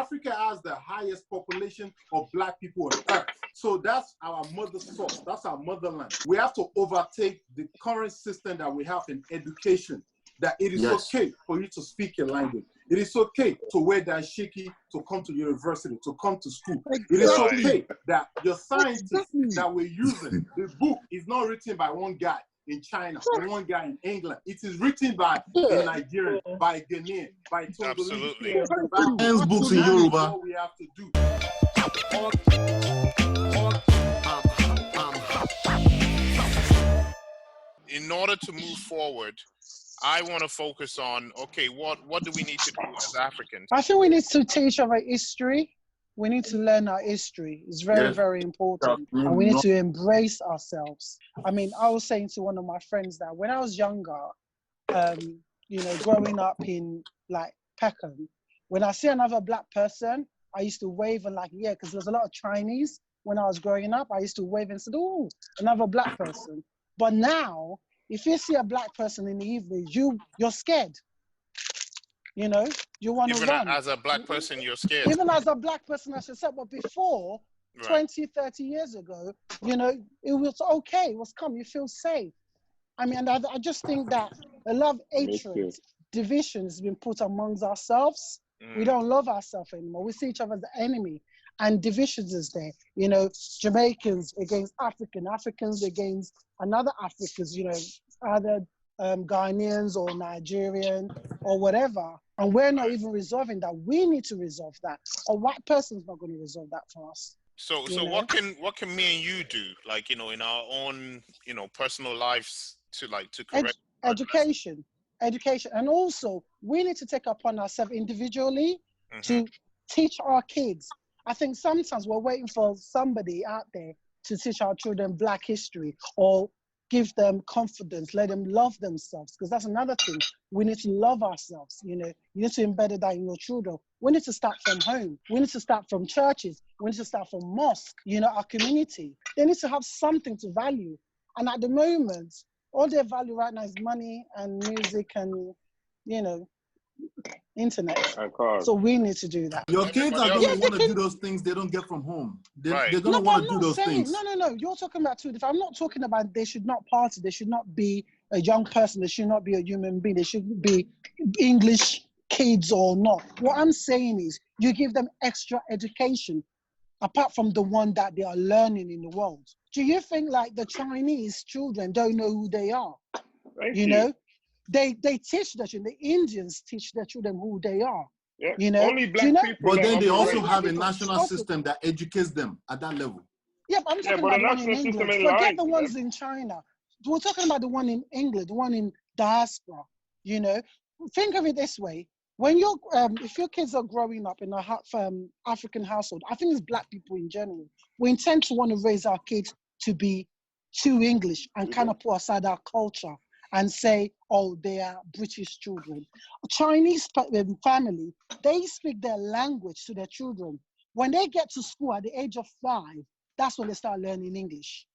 Africa has the highest population of black people on earth. So that's our mother source. That's our motherland. We have to overtake the current system that we have in education, that it is okay for you to speak your language. It is okay to wear dashiki, to come to university, to come to school. It is okay that your scientists that we're using, the book is not written by one guy in China or one guy in England. It is written by a Nigerian, by a Ghanaian, by Tongolese. Absolutely. Science books in Yoruba. That's what we have to do. In order to move forward, I want to focus on, okay, what do we need to do as Africans? I think we need to teach our history. We need to learn our history. It's very, very important. And we need to embrace ourselves. I mean, I was saying to one of my friends that when I was younger, you know, growing up in like Peckham, when I see another black person, I used to wave and like, yeah, because there's a lot of Chinese. When I was growing up, I used to wave and say, oh, another black person. But now, if you see a black person in the evening, you're scared. You know, you want to run. Even as a black person, you're scared. Even as a black person, I should say. But before, 20, 30 years ago, you know, it was okay. It was calm. You feel safe. I mean, I just think that a lot of hatred, division has been put amongst ourselves. We don't love ourselves anymore. We see each other as the enemy. And divisions is there. You know, Jamaicans against Africans against another Africans, you know, either Ghanaians or Nigerian or whatever. And we're not even resolving that. We need to resolve that. A white person's not going to resolve that for us. So what can me and you do, like, you know, in our own, you know, personal lives to correct education. And also we need to take upon ourselves individually to teach our kids. I think sometimes we're waiting for somebody out there to teach our children black history or give them confidence, let them love themselves, because that's another thing. We need to love ourselves, you know. You need to embed that in your children. We need to start from home. We need to start from churches. We need to start from mosque, you know, our community. They need to have something to value. And at the moment, all they value right now is money and music and, you know, internet. So we need to do that. Your kids are going to want to do those things they don't get from home. They're going to want to do those things. No. You're talking about two different. I'm not talking about they should not party. They should not be a young person. They should not be a human being. They should be English kids or not. What I'm saying is you give them extra education apart from the one that they are learning in the world. Do you think like the Chinese children don't know who they are? You know? They teach their children, the Indians teach their children who they are. Yeah. You know? Only black people. But then they also have a national system that educates them at that level. Yeah, but I'm talking about the one in England. Forget the ones in China. We're talking about the one in England, the one in diaspora. You know? Think of it this way. When you're, if your kids are growing up in a African household, I think it's black people in general, we intend to want to raise our kids to be too English and kind of put aside our culture and say, oh, they are British children. A Chinese family, they speak their language to their children. When they get to school at the age of 5, that's when they start learning English.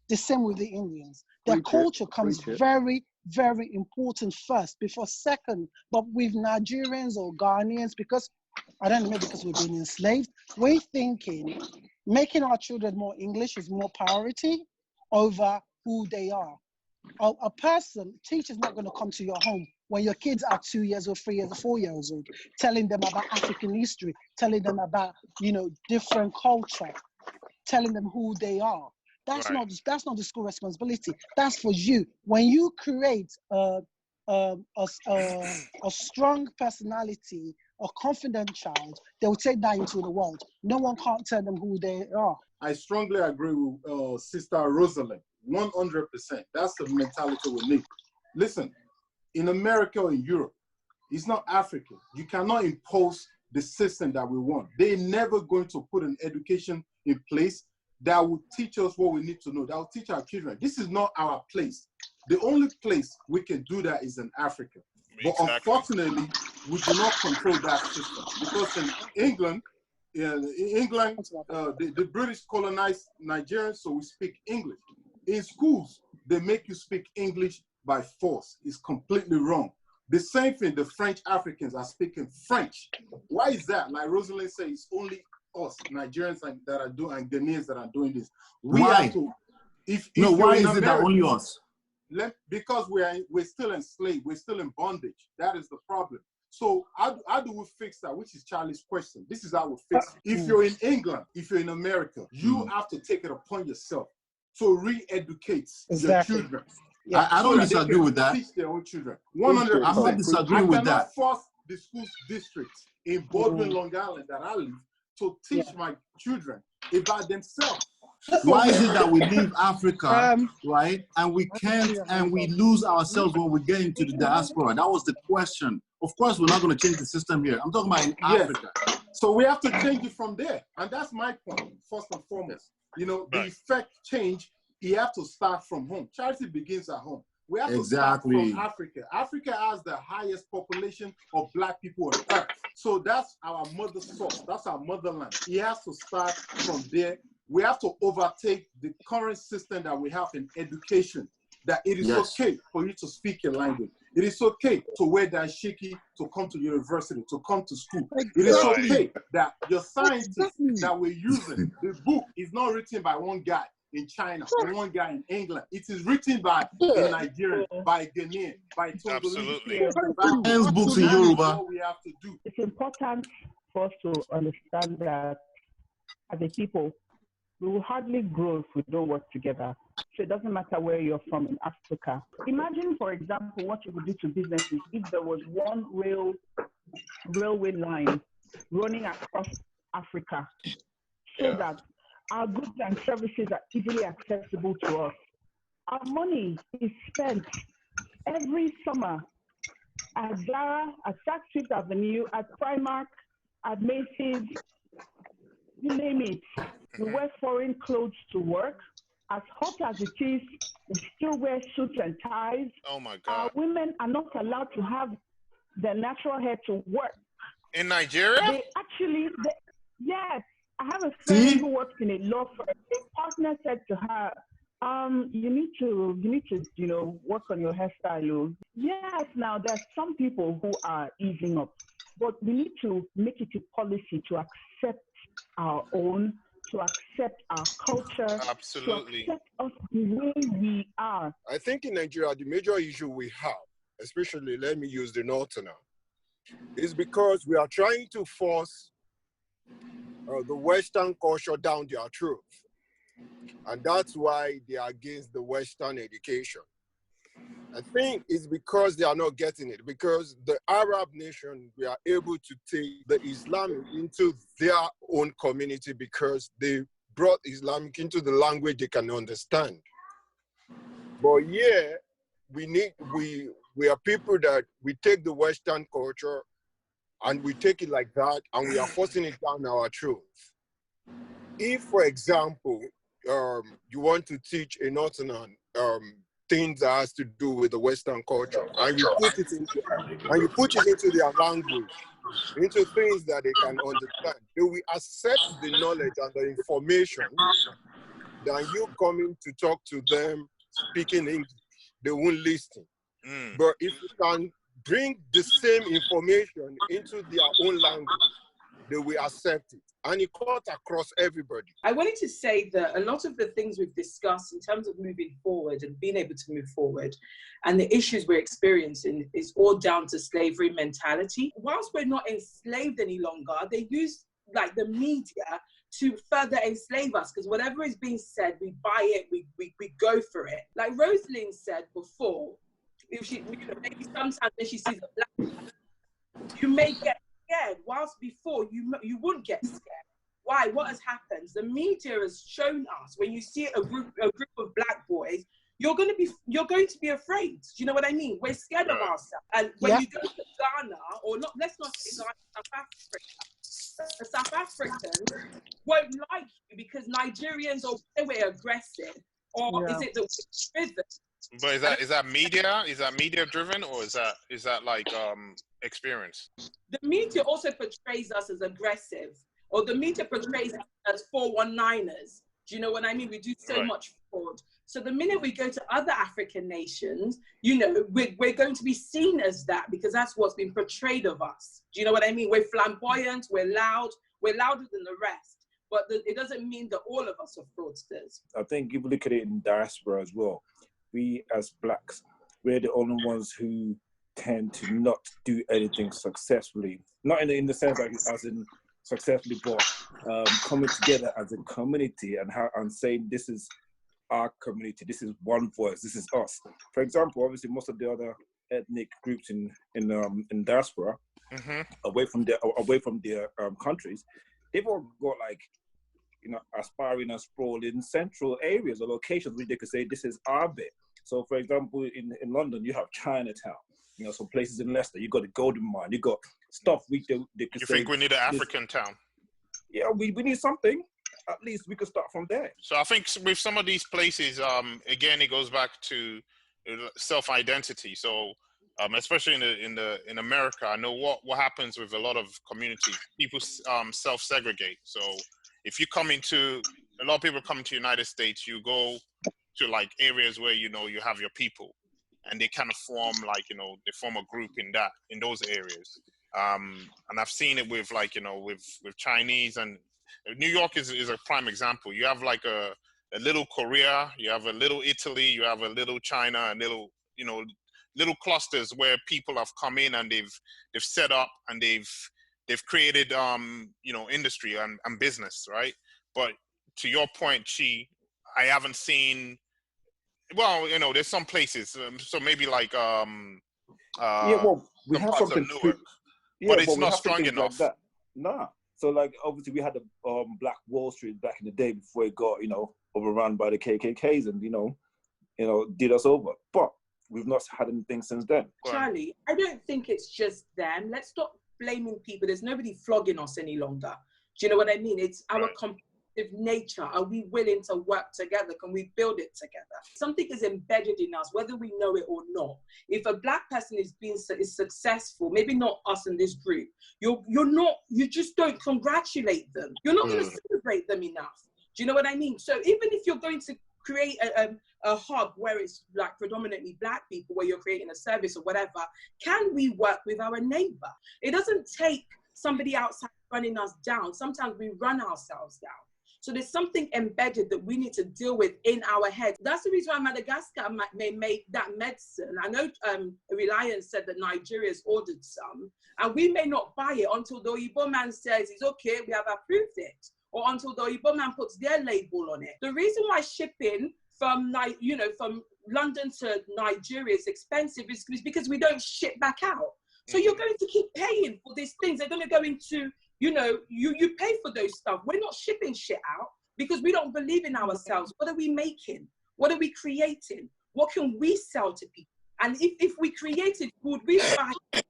The same with the Indians. Their culture comes very, very important first, before second. But with Nigerians or Ghanaians, because, I don't know, maybe because we've been enslaved, we're thinking making our children more English is more priority over who they are. A teacher's not going to come to your home when your kids are 2 years or 3 years or 4 years old, telling them about African history, telling them about, you know, different culture, telling them who they are. That's not the school responsibility. That's for you. When you create a strong personality, a confident child, they will take that into the world. No one can't tell them who they are. I strongly agree with Sister Rosalind. 100%. That's the mentality we need. Listen, in America or in Europe, it's not Africa. You cannot impose the system that we want. They're never going to put an education in place that will teach us what we need to know, that will teach our children. This is not our place. The only place we can do that is in Africa. But unfortunately, we do not control that system. Because in England, the British colonized Nigeria, so we speak English. In schools, they make you speak English by force. It's completely wrong. The same thing, the French Africans are speaking French. Why is that? Like Rosalind said, it's only us, Nigerians that are doing, and Ghanaians that are doing this. Why? Why is it that only us? Because we're still enslaved, we're still in bondage. That is the problem. So how do we fix that? Which is Charlie's question. This is how we fix it. If you're in England, if you're in America, you have to take it upon yourself to re-educate your children. Yeah. I don't disagree with that. Teach their own children. 100%. I'm not disagreeing with that. I cannot force the school districts in Baldwin, Long Island that I live to teach my children about themselves. Why is it that we leave Africa, right, and we can't, and we lose ourselves when we get into the diaspora? That was the question. Of course, we're not going to change the system here. I'm talking about in Africa. So we have to change it from there. And that's my point, first and foremost. You know, the effect change, you have to start from home. Charity begins at home. We have to start from Africa. Africa has the highest population of Black people on earth. So that's our mother source. That's our motherland. It has to start from there. We have to overtake the current system that we have in education, that it is okay for you to speak your language. It is okay to wear dashiki, to come to university, to come to school. It is okay that your scientists that we're using, the book is not written by one guy in China or one guy in England. It is written by a Nigerian, by a Ghanaian, by absolutely. Books in Yoruba. What we have to do. It's important for us to understand that as a people, we will hardly grow if we don't work together. So it doesn't matter where you're from in Africa. Imagine, for example, what you would do to businesses if there was one railway line running across Africa so that our goods and services are easily accessible to us. Our money is spent every summer at Zara, at Saks Fifth Avenue, at Primark, at Macy's, you name it. We wear foreign clothes to work. As hot as it is, we still wear suits and ties. Oh my God. Our women are not allowed to have their natural hair to work. In Nigeria? Yes. I have a friend who works in a law firm. A partner said to her, you need to, work on your hairstyle. Yes, now there's some people who are easing up, but we need to make it a policy to accept our own, to accept our culture, absolutely, to accept us the way we are. I think in Nigeria, the major issue we have, especially, let me use the Northerner, is because we are trying to force the Western culture down their throat. And that's why they are against the Western education. I think it's because they are not getting it, because the Arab nation, we are able to take the Islamic into their own community because they brought Islamic into the language they can understand. But we are people that we take the Western culture and we take it like that and we are forcing it down our throats. If, for example, you want to teach a Northerner things that has to do with the Western culture, and you put it into their language, into things that they can understand, they will accept the knowledge and the information. Than you coming to talk to them speaking English, they won't listen. But if you can bring the same information into their own language, they will accept it. And it cuts across everybody. I wanted to say that a lot of the things we've discussed in terms of moving forward and being able to move forward and the issues we're experiencing is all down to slavery mentality. Whilst we're not enslaved any longer, they use like the media to further enslave us, because whatever is being said, we buy it, we go for it. Like Rosalind said before, if she, maybe sometimes when she sees a black man, you may get scared, whilst before you wouldn't get scared. Why? What has happened? The media has shown us when you see a group of black boys, you're going to be afraid. Do you know what I mean? We're scared of ourselves. And when you go to Ghana, or not, let's not say Ghana, South Africa, the South Africans won't like you because Nigerians are way aggressive, or is it the rhythm? But is that media? Is that media driven, or is that like experience? The media also portrays us as aggressive, or the media portrays us as 419ers. Do you know what I mean? We do so much fraud. So the minute we go to other African nations, you know, we're going to be seen as that because that's what's been portrayed of us. Do you know what I mean? We're flamboyant, we're loud, we're louder than the rest. But it doesn't mean that all of us are fraudsters. I think if you look at it in diaspora as well, we as Blacks, we're the only ones who tend to not do anything successfully. Not in the sense like as in successfully, but coming together as a community and saying this is our community, this is one voice, this is us. For example, obviously most of the other ethnic groups in diaspora, away from their countries, they've all got like, you know, aspiring and sprawling central areas or locations where they could say this is our bit. So for example, in London, you have Chinatown, you know, some places in Leicester, you got the Golden Mine, you got stuff they could say. You think we need an African town? Yeah, we need something. At least we could start from there. So I think with some of these places, again, it goes back to self-identity. So especially in America, I know what happens with a lot of communities. People self-segregate. So if you come into, a lot of people come to the United States, you go to like areas where, you know, you have your people and they kind of form like, you know, they form a group in those areas. And I've seen it with like, you know, with Chinese, and New York is a prime example. You have like a little Korea, you have a little Italy, you have a little China, and little, you know, little clusters where people have come in and they've set up and they've created, you know, industry and business, right? But to your point, Chi, I haven't seen, well, you know, there's some places, so maybe like, yeah, well, we have something, but it's not strong enough. Like nah. So like, obviously we had the Black Wall Street back in the day before it got, you know, overrun by the KKKs and, you know, did us over. But we've not had anything since then. Charlie, I don't think it's just them. Let's stop blaming people. There's nobody flogging us any longer. Do you know what I mean? It's our competitive nature. Are we willing to work together? Can we build it together? Something is embedded in us, whether we know it or not. If a Black person is successful, maybe not us in this group, you just don't congratulate them. You're not going to celebrate them enough. Do you know what I mean? So even if you're going to create a hub where it's like predominantly Black people, where you're creating a service or whatever, can we work with our neighbor? It doesn't take somebody outside running us down. Sometimes we run ourselves down. So there's something embedded that we need to deal with in our head. That's the reason why Madagascar may make that medicine. I know Reliance said that Nigeria's ordered some, and we may not buy it until the Oyibo man says it's okay, we have approved it, or until the Oyibo man puts their label on it. The reason why shipping from London to Nigeria is expensive is because we don't ship back out. So you're going to keep paying for these things. They're going to go into, you know, you pay for those stuff. We're not shipping shit out because we don't believe in ourselves. What are we making? What are we creating? What can we sell to people? And if we created, would we buy it?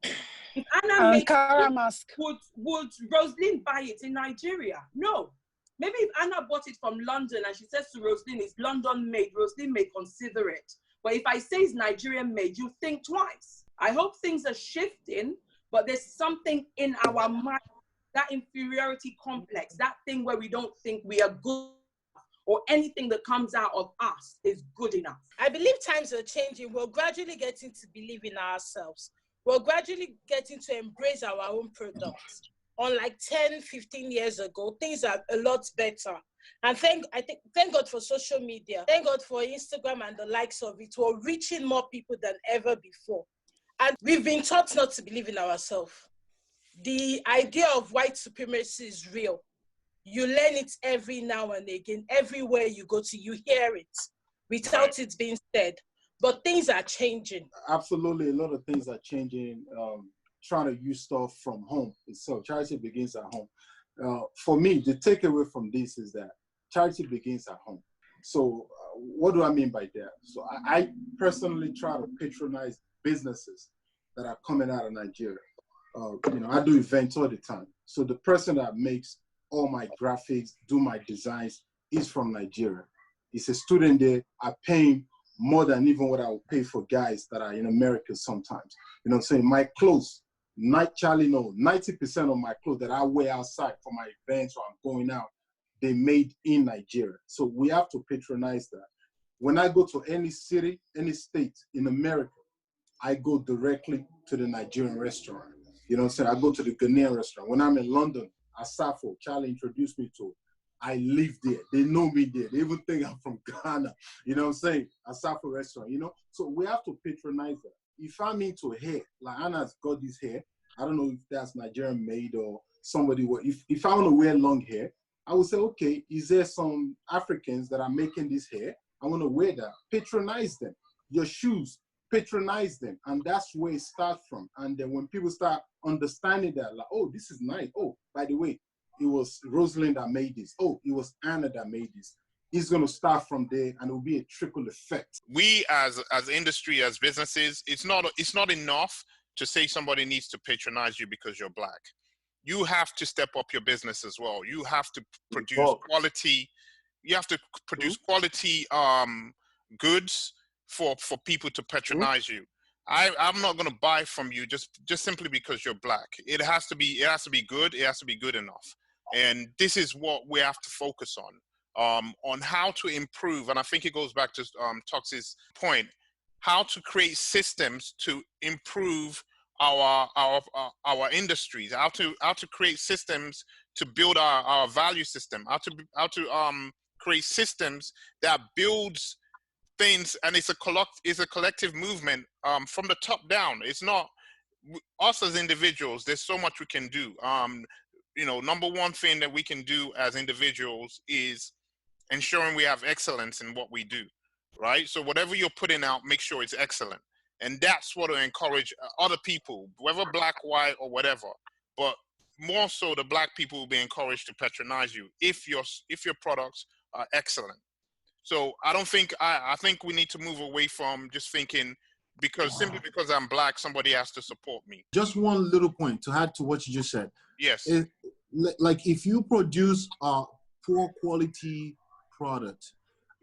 If Anna makes it, would Rosalind buy it in Nigeria? No. Maybe if Anna bought it from London and she says to Rosalind, it's London made, Rosalind may consider it. But if I say it's Nigerian made, you think twice. I hope things are shifting, but there's something in our mind, that inferiority complex, that thing where we don't think we are good or anything that comes out of us is good enough. I believe times are changing. We're gradually getting to believe in ourselves. We're gradually getting to embrace our own products. Unlike 10, 15 years ago, things are a lot better. And thank God for social media. Thank God for Instagram and the likes of it. We're reaching more people than ever before. And we've been taught not to believe in ourselves. The idea of white supremacy is real. You learn it every now and again. Everywhere you go to, you hear it without it being said. But things are changing. Absolutely, a lot of things are changing. Trying to use stuff from home itself. Charity begins at home. For me, the takeaway from this is that charity begins at home. So what do I mean by that? So I personally try to patronize businesses that are coming out of Nigeria. You know, I do events all the time. So the person that makes all my graphics, do my designs, is from Nigeria. He's a student there. I pay him more than even what I would pay for guys that are in America sometimes. You know what I'm saying? My clothes, 90% of my clothes that I wear outside for my events or I'm going out, they made in Nigeria. So we have to patronize that. When I go to any city, any state in America, I go directly to the Nigerian restaurant. You know what I'm saying? I go to the Ghanaian restaurant. When I'm in London, Asafo, Charlie introduced me to, I live there. They know me there. They even think I'm from Ghana. You know what I'm saying? Asafo restaurant, you know? So we have to patronize that. If I'm into hair, like Anna's got this hair, I don't know if that's Nigerian made or somebody, if I want to wear long hair, I would say, okay, is there some Africans that are making this hair? I want to wear that. Patronize them. Your shoes, patronize them. And that's where it starts from. And then when people start understanding that, like, oh, this is nice. Oh, by the way, it was Rosalind that made this. Oh, it was Anna that made this. It's going to start from there, and it will be a trickle effect. We as industry, as businesses, it's not enough to say somebody needs to patronize you because you're Black. You have to step up your business as well. You have to produce quality. You have to produce quality goods for people to patronize you. I'm not going to buy from you just simply because you're Black. It has to be good. It has to be good enough. And this is what we have to focus on how to improve. And I think it goes back to Tox's point, how to create systems to improve our industries, how to create systems to build our value system, how to create systems that builds things, and it's a collective movement from the top down. It's not us as individuals. There's so much we can do. You know, number one thing that we can do as individuals is ensuring we have excellence in what we do, right? So whatever you're putting out, make sure it's excellent. And that's what will encourage other people, whether Black, white, or whatever. But more so, the Black people will be encouraged to patronize you if your products are excellent. So I think we need to move away from just thinking simply because I'm Black, somebody has to support me. Just one little point to add to what you just said. Yes. Like if you produce a poor quality product,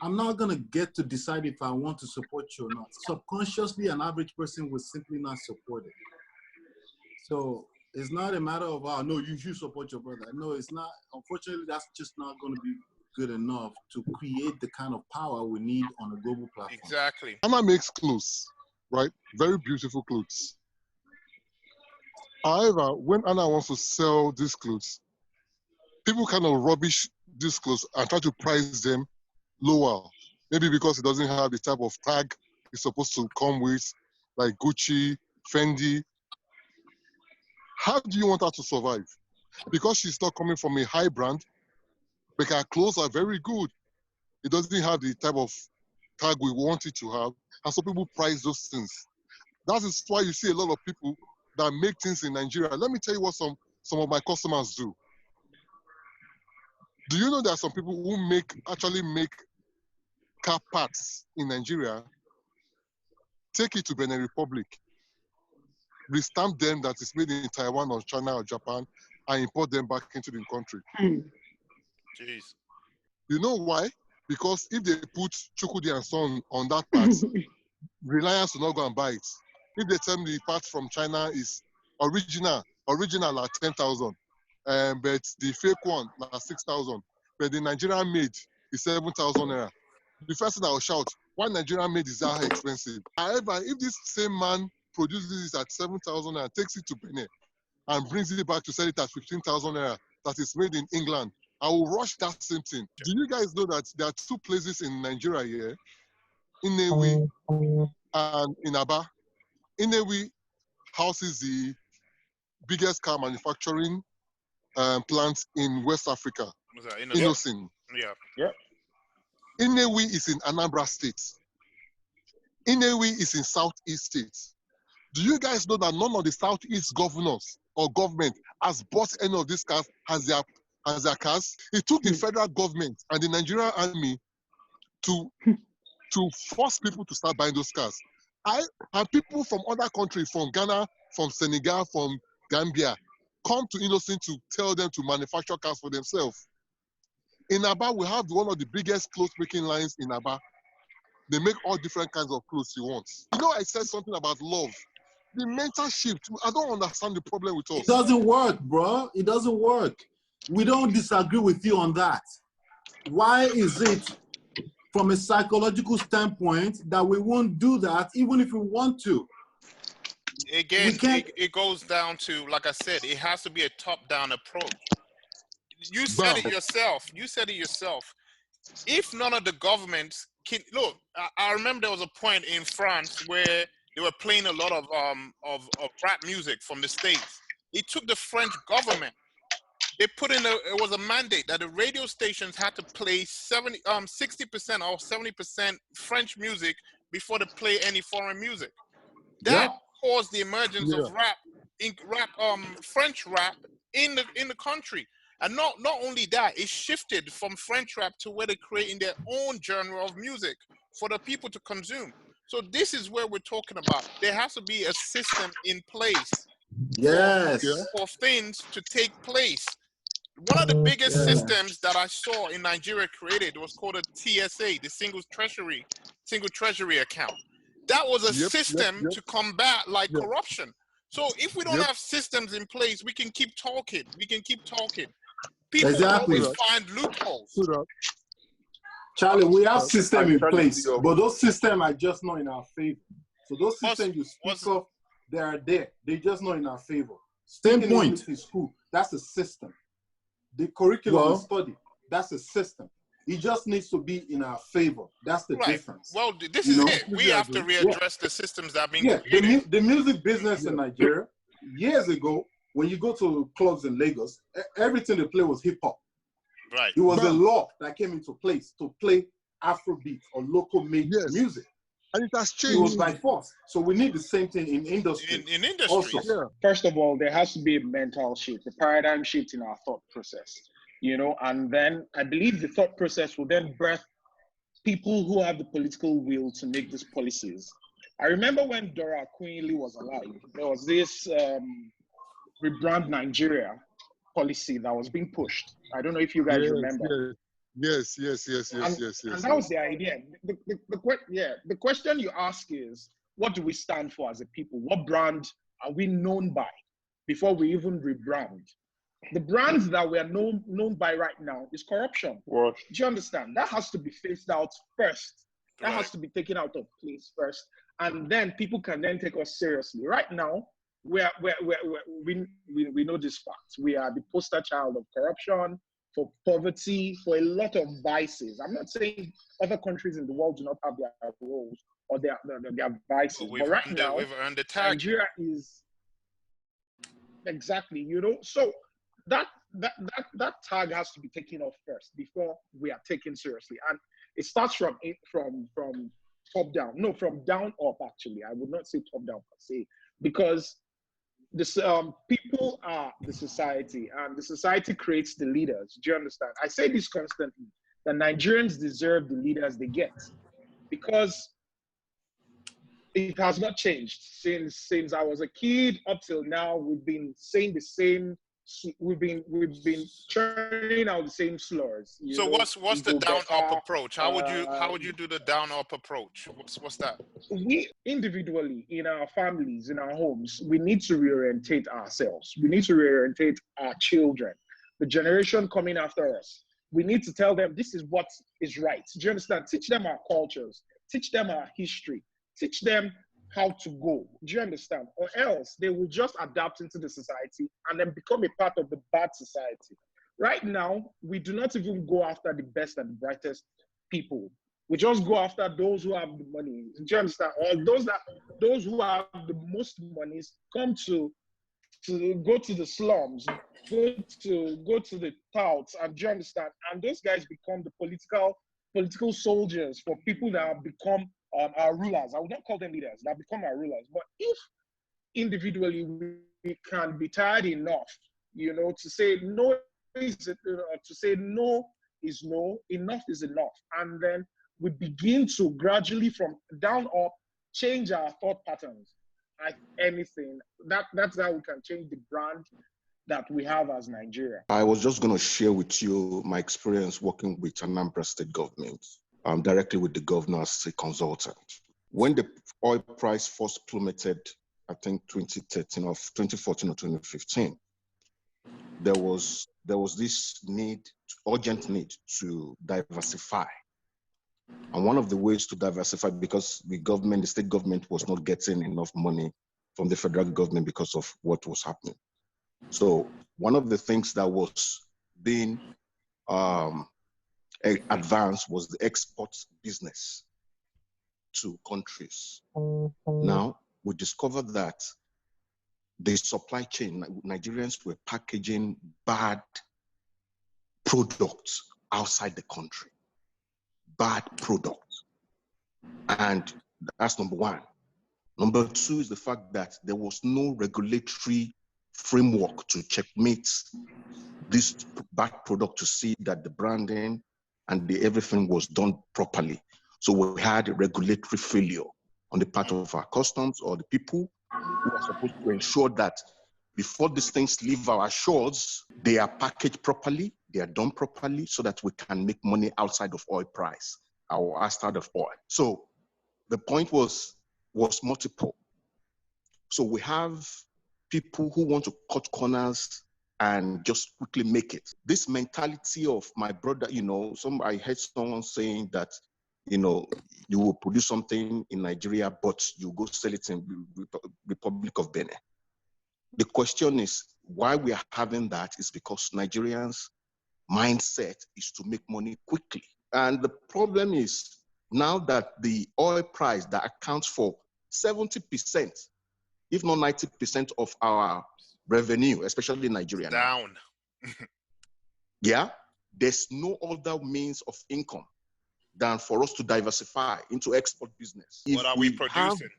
I'm not going to get to decide if I want to support you or not. Subconsciously, an average person will simply not support it. So it's not a matter of, oh, no, you should support your brother. No, it's not. Unfortunately, that's just not going to be good enough to create the kind of power we need on a global platform. Exactly. Anna makes clothes, right? Very beautiful clothes. However, when Anna wants to sell these clothes, people kind of rubbish these clothes and try to price them lower. Maybe because it doesn't have the type of tag it's supposed to come with, like Gucci, Fendi. How do you want her to survive? Because she's not coming from a high brand, but her clothes are very good. It doesn't have the type of tag we want it to have, and so people price those things. That is why you see a lot of people that make things in Nigeria. Let me tell you what some of my customers do. Do you know there are some people who actually make car parts in Nigeria, take it to Benin Republic, restamp them that is made in Taiwan or China or Japan, and import them back into the country? Jeez. You know why? Because if they put Chukudi and Son on that part, Reliance will not go and buy it. If they tell me the part from China is original at 10,000, but the fake one at 6,000, but the Nigerian made is 7,000 naira. The first thing I will shout, why Nigerian made is that expensive? However, if this same man produces it at 7,000 naira, takes it to Benin and brings it back to sell it at 15,000 naira, that is made in England, I will rush that same thing. Do you guys know that there are two places in Nigeria here, Inewi and in Aba? Inewi houses the biggest car manufacturing plant in West Africa, Inosin. Yeah. Inewi is in Anambra State. Inewi is in Southeast State. Do you guys know that none of the Southeast governors or government has bought any of these cars as their cars? It took the federal government and the Nigerian army to force people to start buying those cars. And people from other countries, from Ghana, from Senegal, from Gambia, come to Innocent to tell them to manufacture cars for themselves. In Aba, we have one of the biggest clothes making lines in Aba. They make all different kinds of clothes you want. You know, I said something about love. The mental shift, I don't understand the problem with us. It doesn't work, bro. It doesn't work. We don't disagree with you on that. why is it from a psychological standpoint that we won't do that even if we want to? Again, it goes down to, like I said, it has to be a top-down approach. You said it yourself. If none of the governments can look, I remember there was a point in France where they were playing a lot of rap music from the States. It took the French government. They put in it was a mandate that the radio stations had to play 60% or 70% French music before they play any foreign music. That caused the emergence of French rap in the country. And not only that, it shifted from French rap to where they're creating their own genre of music for the people to consume. So this is where we're talking about. There has to be a system in place for things to take place. One of the biggest systems that I saw in Nigeria created was called a TSA, the single treasury account. That was a system to combat corruption. So if we don't have systems in place, we can keep talking. People will always find loopholes. Charlie, we have systems in place, but those systems are just not in our favor. So those systems you speak of, they are there. They're just not in our favor. Same point. In school, that's a system. The curriculum study, that's a system. It just needs to be in our favor. That's the difference. Well, this is it. We have to readdress the systems that are being created. The music business in Nigeria, years ago, when you go to clubs in Lagos, everything they play was hip hop. Right. It was a law that came into place to play Afrobeat or local made music. And it has changed. It was by force. So we need the same thing in industry. In industry. First of all, there has to be a mental shift, a paradigm shift in our thought process. And then I believe the thought process will then birth people who have the political will to make these policies. I remember when Dora Akunyili was alive, there was this rebrand Nigeria policy that was being pushed. I don't know if you guys remember. Yes. And that was the idea. The question you ask is, what do we stand for as a people? What brand are we known by before we even rebrand? The brands that we are known by right now is corruption. What? Do you understand? That has to be phased out first. That has to be taken out of place first. And then people can then take us seriously. Right now, we know this fact. We are the poster child of corruption, for poverty, for a lot of vices. I'm not saying other countries in the world do not have their roles or their vices. But right now, we've earned the tag. Nigeria is exactly, so that tag has to be taken off first before we are taken seriously. And it starts from top down. No, from down up, actually. I would not say top down per se, because this people are the society, and the society creates the leaders. Do you understand? I say this constantly, that Nigerians deserve the leaders they get, because it has not changed since I was a kid up till now. We've been saying the same. We've been churning out the same slurs. So what's the down up approach? How would you do the down up approach? What's that? We individually, in our families, in our homes, we need to reorientate ourselves. We need to reorientate our children, the generation coming after us. We need to tell them this is what is right. Do you understand? Teach them our cultures. Teach them our history. Teach them how to go. Do you understand? Or else they will just adapt into the society and then become a part of the bad society. Right now, we do not even go after the best and brightest people. We just go after those who have the money. Do you understand? Or those who have the most monies come to go to the slums, go to the touts, and do you understand? And those guys become the political soldiers for people that have become our rulers. I would not call them leaders. That become our rulers. But if individually we can be tired enough, to say no is no, enough is enough, and then we begin to gradually from down up change our thought patterns. That's how we can change the brand that we have as Nigeria. I was just going to share with you my experience working with Anambra State government. Directly with the governor as a consultant. When the oil price first plummeted, I think 2014 or 2015, there was this urgent need to diversify. And one of the ways to diversify, because the state government was not getting enough money from the federal government because of what was happening. So one of the things that was being advanced was the export business to countries. Now, we discovered that the supply chain, Nigerians were packaging bad products outside the country. Bad products. And that's number one. Number two is the fact that there was no regulatory framework to checkmate this bad product to see that the branding and everything was done properly. So we had a regulatory failure on the part of our customs or the people who are supposed to ensure that before these things leave our shores, they are packaged properly, they are done properly, so that we can make money outside of oil price or outside of oil. So the point was multiple. So we have people who want to cut corners and just quickly make it. This mentality of my brother, I heard someone saying that, you will produce something in Nigeria, but you go sell it in Republic of Benin. The question is, why we are having that is because Nigerians' mindset is to make money quickly. And the problem is now that the oil price that accounts for 70%, if not 90% of our revenue, especially in Nigeria. Down. Yeah, there's no other means of income than for us to diversify into export business. What are we producing?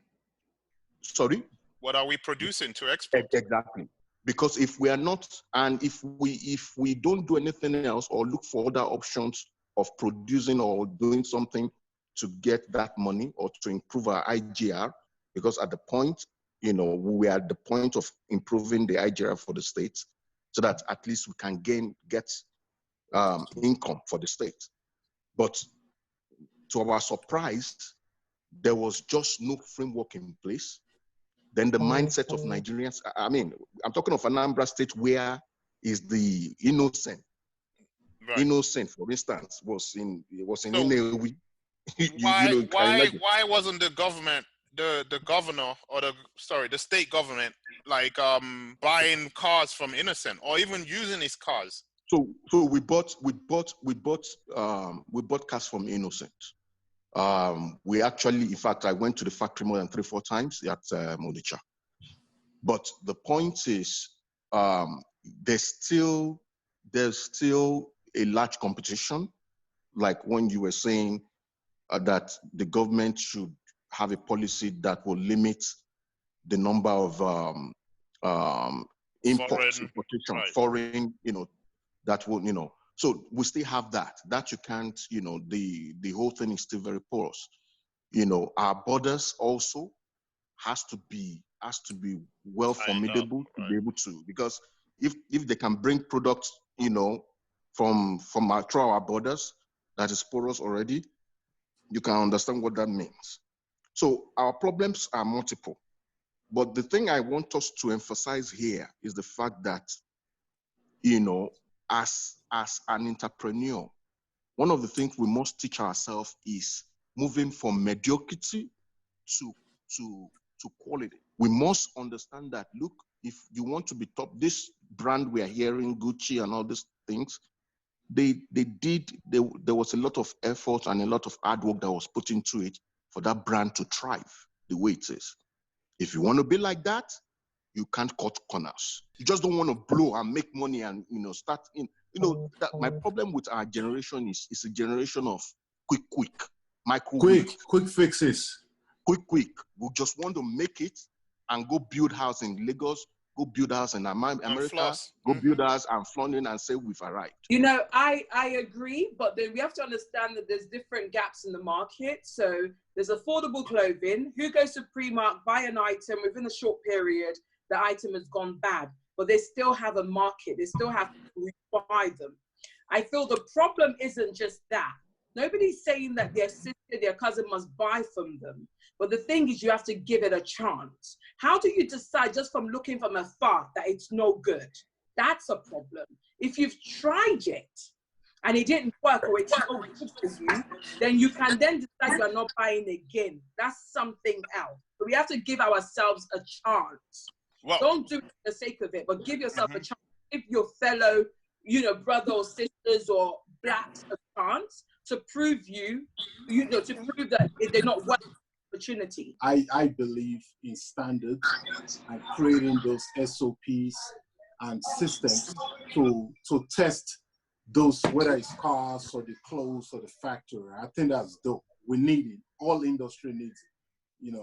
Sorry? What are we producing to export? Exactly. Because if we are not, and if we don't do anything else or look for other options of producing or doing something to get that money or to improve our IGR, because at the point, we are at the point of improving the IGR for the states so that at least we can get income for the state. But to our surprise, there was just no framework in place. Then the mindset of Nigerians, I'm talking of Anambra State where is the innocent. Right. Innocent, for instance, was in Inewi. Why wasn't the government, the governor or the state government buying cars from Innocent or even using his cars? So we bought cars from Innocent. We actually, in fact, I went to the factory more than 3-4 times at Modicha. But the point is, there's still a large competition. Like when you were saying that the government should have a policy that will limit the number of importation, right. Foreign, that will, so we still have that you can't, the whole thing is still very porous. Our borders also has to be well formidable to be able to, because if they can bring products, from through our borders that is porous already, you can understand what that means. So our problems are multiple. But the thing I want us to emphasize here is the fact that, as an entrepreneur, one of the things we must teach ourselves is moving from mediocrity to quality. We must understand that, look, if you want to be top, this brand we are hearing, Gucci and all these things, there was a lot of effort and a lot of hard work that was put into it for that brand to thrive the way it is. If you want to be like that, you can't cut corners. You just don't want to blow and make money and start in. That my problem with our generation is it's a generation of quick fixes. Quick. We just want to make it and go build house in Lagos, go build house in America, go build house and flaunt in and say we've arrived. I agree, but then we have to understand that there's different gaps in the market. So there's affordable clothing. Who goes to Primark, buy an item, within a short period, the item has gone bad, but they still have a market. They still have people who buy them. I feel the problem isn't just that. Nobody's saying that their sister, their cousin must buy from them. But the thing is, you have to give it a chance. How do you decide just from looking from afar that it's no good? that's a problem. If you've tried it and it didn't work or it's not good for you, then you can then decide you're not buying again. That's something else. So we have to give ourselves a chance. Well, don't do it for the sake of it, but give yourself a chance. Give your fellow, brother or sisters or blacks a chance to prove to prove that they're not worth the opportunity. I believe in standards and creating those SOPs and systems to test those, whether it's cars or the clothes or the factory. I think that's dope. We need it. All industry needs it.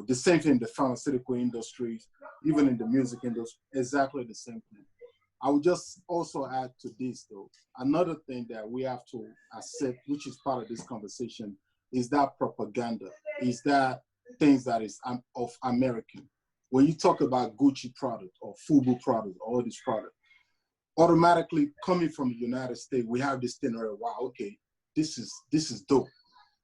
The same thing in the pharmaceutical industry, even in the music industry, exactly the same thing. I would just also add to this, though, another thing that we have to accept, which is part of this conversation, is that propaganda, is that things that is of American. When you talk about Gucci product or Fubu product or all this product, automatically coming from the United States, we have this thing where, wow, okay, this is dope.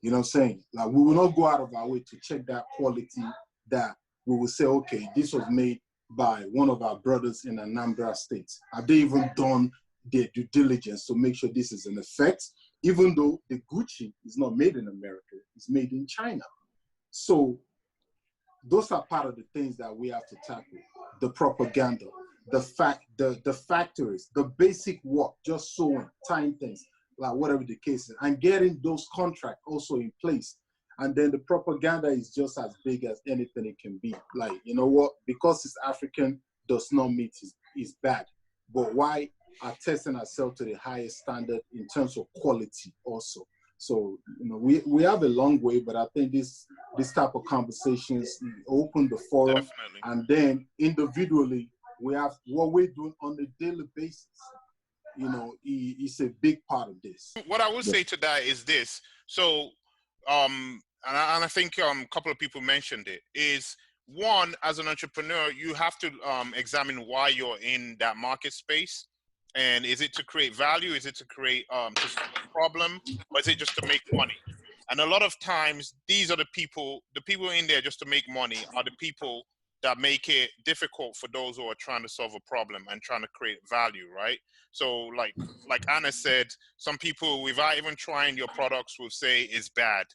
You know what I'm saying? Like, we will not go out of our way to check that quality, that we will say, okay, this was made by one of our brothers in Anambra State. Have they even done their due diligence to make sure this is an effect? Even though the Gucci is not made in America, it's made in China. So those are part of the things that we have to tackle. The propaganda, the factories, the basic work, just sewing, tying things, like whatever the case is, and getting those contracts also in place. And then the propaganda is just as big as anything it can be. Like, you know what? Because it's African does not mean it's bad. But why are testing ourselves to the highest standard in terms of quality also? So, we have a long way, but I think this type of conversations open the forum. Definitely. And then individually, we have what we're doing on a daily basis. It's a big part of this. What I would say to that is this. So, and I think a couple of people mentioned it, is one, as an entrepreneur, you have to examine why you're in that market space. And is it to create value? Is it to create to solve a problem? Or is it just to make money? And a lot of times, these are the people in there just to make money are the people that make it difficult for those who are trying to solve a problem and trying to create value, right? So like Anna said, some people, without even trying your products, will say it's bad.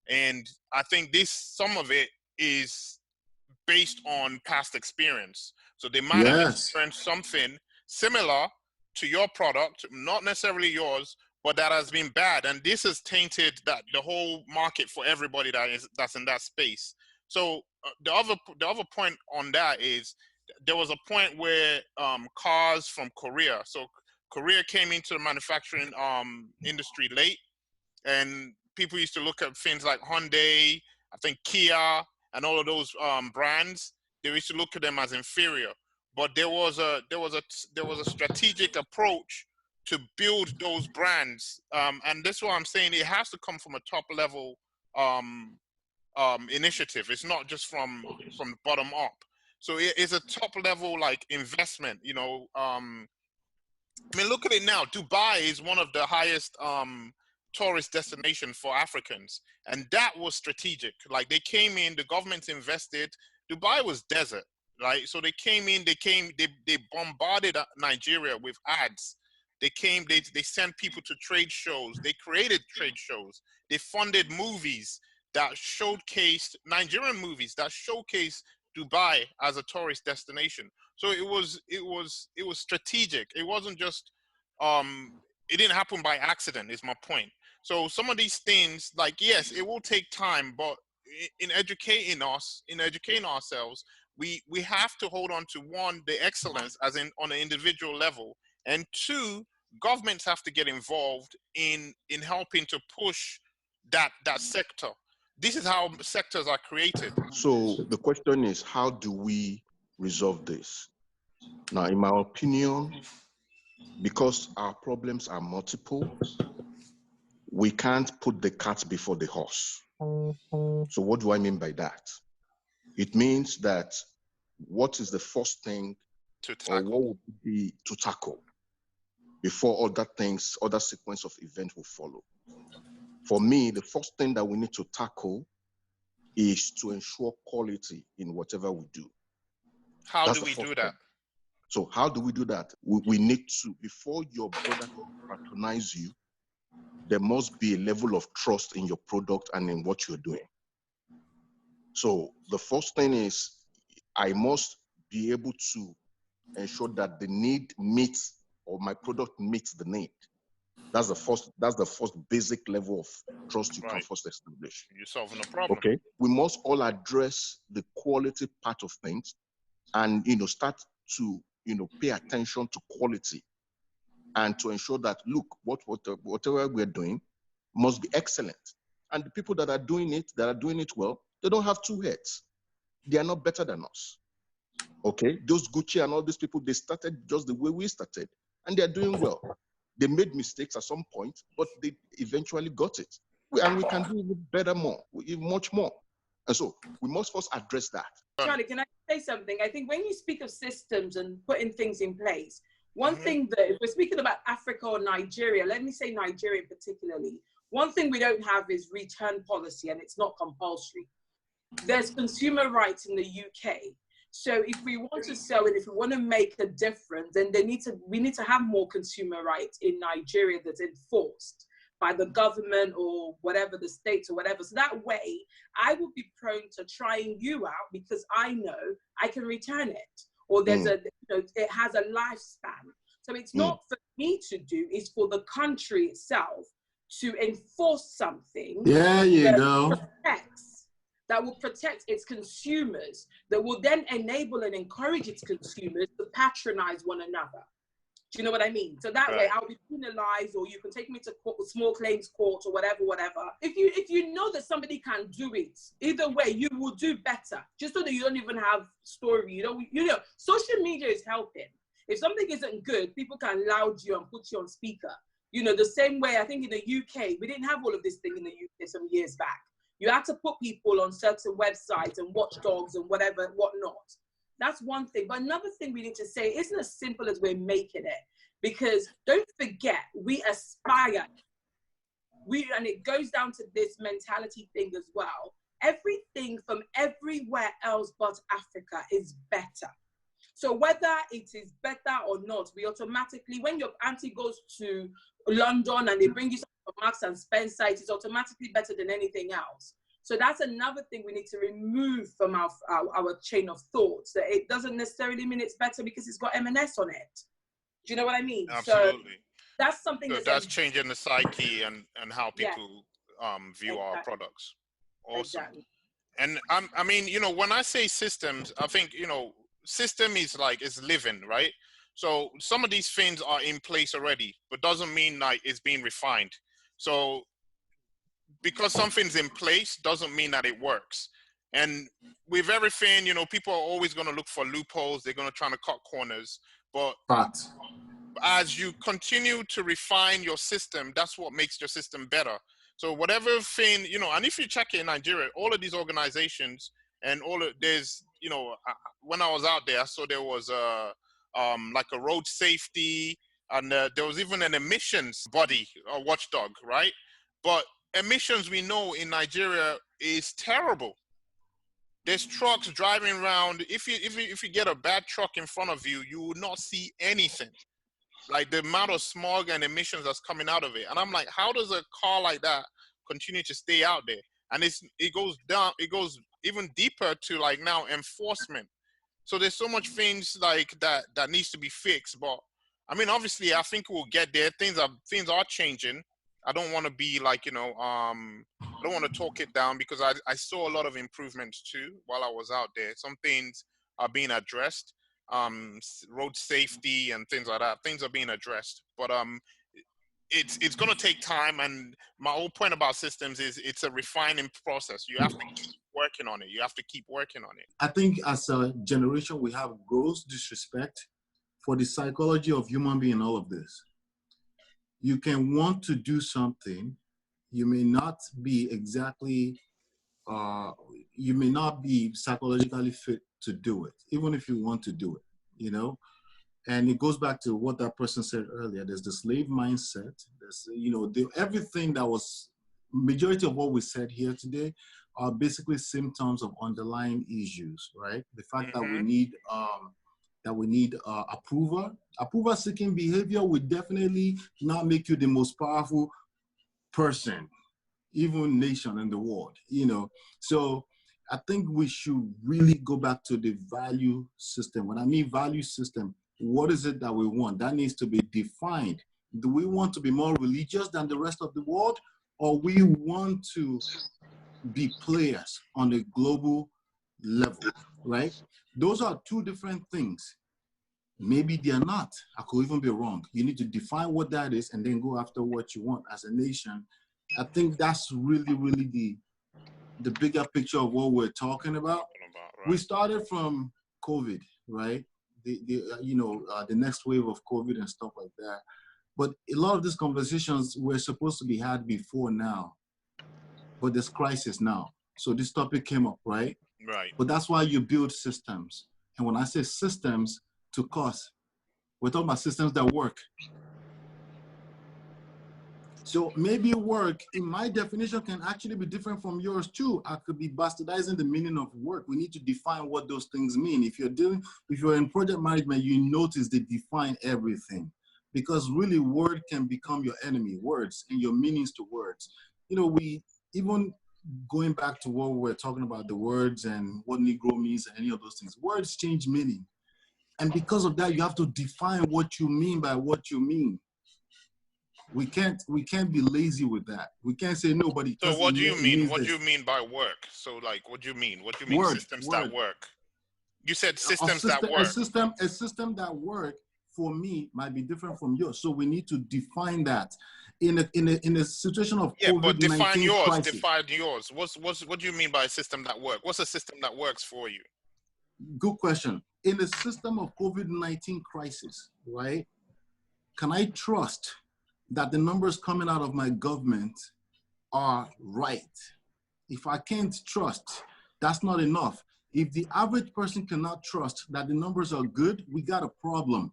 And I think some of it is based on past experience. So they might have experienced something similar to your product, not necessarily yours, but that has been bad. And this has tainted the whole market for everybody that's in that space. So the other point on that is there was a point where cars from Korea, so Korea came into the manufacturing industry late, and people used to look at things like Hyundai, I think Kia, and all of those brands. They used to look at them as inferior. But there was a strategic approach to build those brands, and that's what I'm saying. It has to come from a top level initiative. It's not just from the bottom up. So it's a top level investment. Look at it now. Dubai is one of the highest tourist destination for Africans, and that was strategic. Like, they came in, the government invested. Dubai was desert, right? So they came in, they bombarded Nigeria with ads. They sent people to trade shows. They created trade shows. They funded movies that showcased Nigerian movies that showcased Dubai as a tourist destination. So it was strategic. It wasn't just it didn't happen by accident, is my point. So some of these things, yes, it will take time, but in educating ourselves, we have to hold on to, one, the excellence as in on an individual level, and two, governments have to get involved in helping to push that sector. This is how sectors are created. So the question is, how do we resolve this? Now, in my opinion, because our problems are multiple, we can't put the cart before the horse. So what do I mean by that? It means that what is the first thing to tackle, or what would be to tackle before other sequence of events will follow? For me, the first thing that we need to tackle is to ensure quality in whatever we do. How do we do that? So how do we do that? We need to, before your product patronize you, there must be a level of trust in your product and in what you're doing. So the first thing is I must be able to ensure that the need meets, or my product meets the need. That's the first basic level of trust you can first establish. You're solving a problem. Okay. We must all address the quality part of things and, start to, pay attention to quality and to ensure that, look, whatever we're doing must be excellent. And the people that are doing it well, they don't have two heads. They are not better than us. Okay, those Gucci and all these people, they started just the way we started, and they're doing well. They made mistakes at some point, but they eventually got it. And we can do even better more, even much more. And so we must first address that. Charlie, can I say something? I think when you speak of systems and putting things in place, one thing that, if we're speaking about Africa or Nigeria, let me say Nigeria particularly, one thing we don't have is return policy, and it's not compulsory. There's consumer rights in the UK. So if we want to sell it, if we want to make a difference, then we need to have more consumer rights in Nigeria that's enforced by the government or whatever, the states or whatever. So that way, I would be prone to trying you out because I know I can return it, or there's it has a lifespan. So it's not for me to do; it's for the country itself to enforce something. There you go. That will protect its consumers, that will then enable and encourage its consumers to patronize one another. Do you know what I mean? So that way I'll be penalized, or you can take me to court, small claims court or whatever. If you know that somebody can do it, either way, you will do better. Just so that you don't even have story. You know, social media is helping. If something isn't good, people can loud you and put you on speaker. You know, the same way, I think in the UK, we didn't have all of this thing in the UK some years back. You had to put people on certain websites and watchdogs and whatnot. That's one thing. But another thing we need to say isn't as simple as we're making it. Because don't forget, we aspire. And it goes down to this mentality thing as well. Everything from everywhere else but Africa is better. So whether it is better or not, we automatically, when your auntie goes to London and they bring you something from Marks and Spencer, it is automatically better than anything else. So that's another thing we need to remove from our chain of thoughts, that it doesn't necessarily mean it's better because it's got M&S on it. Do you know what I mean? Absolutely. So that's something that's changing the psyche and how people view our products. Awesome. Exactly. And I mean, you know, when I say systems, I think, you know, system is living, right? So some of these things are in place already, but doesn't mean like it's being refined. So because something's in place doesn't mean that it works. And with everything, you know, people are always going to look for loopholes. They're going to try to cut corners. But as you continue to refine your system, that's what makes your system better. So whatever thing, you know, and if you check it in Nigeria, all of these organizations and there's, you know, when I was out there, I saw there was like a road safety, and there was even an emissions body, a watchdog, right? But emissions, we know in Nigeria is terrible. There's trucks driving around. If you get a bad truck in front of you, you will not see anything. Like the amount of smog and emissions that's coming out of it. And I'm like, how does a car like that continue to stay out there? And it goes down, it goes even deeper to like now enforcement. So there's so much things like that needs to be fixed. But I mean, obviously I think we'll get there. Things are changing. I don't want to be like, you know, I don't want to talk it down, because I saw a lot of improvements too while I was out there. Some things are being addressed, road safety and things like that. Things are being addressed, but it's going to take time. And my whole point about systems is it's a refining process. You have to keep working on it. You have to keep working on it. I think as a generation, we have gross disrespect for the psychology of human being in all of this. You can want to do something, you may not be exactly, you may not be psychologically fit to do it, even if you want to do it, you know? And it goes back to what that person said earlier. There's the slave mindset. There's, you know, everything that was, majority of what we said here today are basically symptoms of underlying issues, right? The fact that we need that we need approval. Approval-seeking behavior will definitely not make you the most powerful person, even nation in the world, you know. So I think we should really go back to the value system. When I mean value system, what is it that we want? That needs to be defined. Do we want to be more religious than the rest of the world, or we want to be players on a global level, right? Those are two different things. Maybe they're not. I could even be wrong. You need to define what that is and then go after what you want as a nation. I think that's really, really the bigger picture of what we're talking about. Right. We started from COVID, right? The next wave of COVID and stuff like that. But a lot of these conversations were supposed to be had before now. But there's crisis now. So this topic came up, right? Right. But that's why you build systems. And when I say systems, to cost, we're talking about systems that work. So maybe work, in my definition, can actually be different from yours too. I could be bastardizing the meaning of work. We need to define what those things mean. If you're in project management, you notice they define everything, because really word can become your enemy, words and your meanings to words. You know, we even going back to what we're talking about, the words and what Negro means and any of those things, words change meaning. And because of that, you have to define what you mean by what you mean. We can't be lazy with that. We can't say nobody. So what do you mean? What do you mean by work? So like, what do you mean? What do you mean systems that work? You said systems that work. A system that work for me might be different from yours. So we need to define that. In a situation of COVID-19 but define yours. crisis. Define yours. What do you mean by a system that works? What's a system that works for you? Good question. In the system of COVID-19 crisis, right? Can I trust that the numbers coming out of my government are right? If I can't trust, that's not enough. If the average person cannot trust that the numbers are good, we got a problem.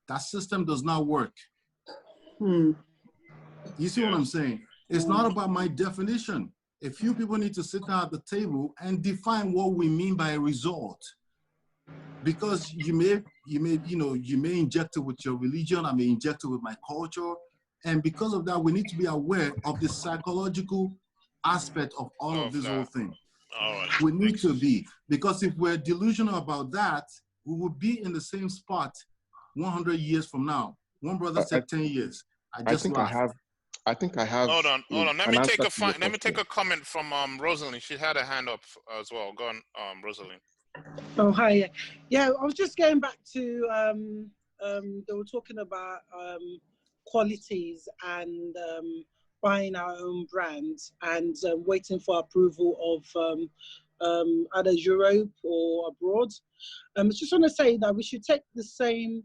That system does not work. You see what I'm saying? It's not about my definition. A few people need to sit down at the table and define what we mean by a result. Because you may inject it with your religion, I may inject it with my culture. And because of that, we need to be aware of the psychological aspect of all of this whole thing. All right. We need to be, because if we're delusional about that, we will be in the same spot 100 years from now. One brother said 10 years. I think I have. Hold on. Let me take a comment from Rosalind. She had a hand up as well. Go on, Rosalind. Oh, hi. Yeah, I was just going back to, they were talking about qualities and buying our own brands and waiting for approval of either Europe or abroad. I just want to say that we should take the same,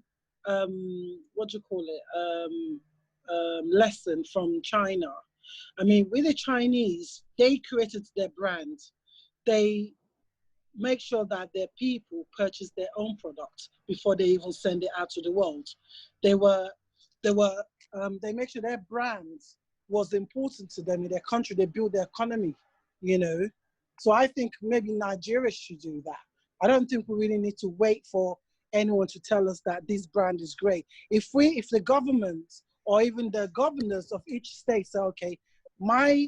lesson from China. I mean, with the Chinese, they created their brand. They make sure that their people purchase their own products before they even send it out to the world. They make sure their brands was important to them in their country. They build their economy, you know. So I think maybe Nigeria should do that. I don't think we really need to wait for anyone to tell us that this brand is great. If the government or even the governors of each state say, okay, my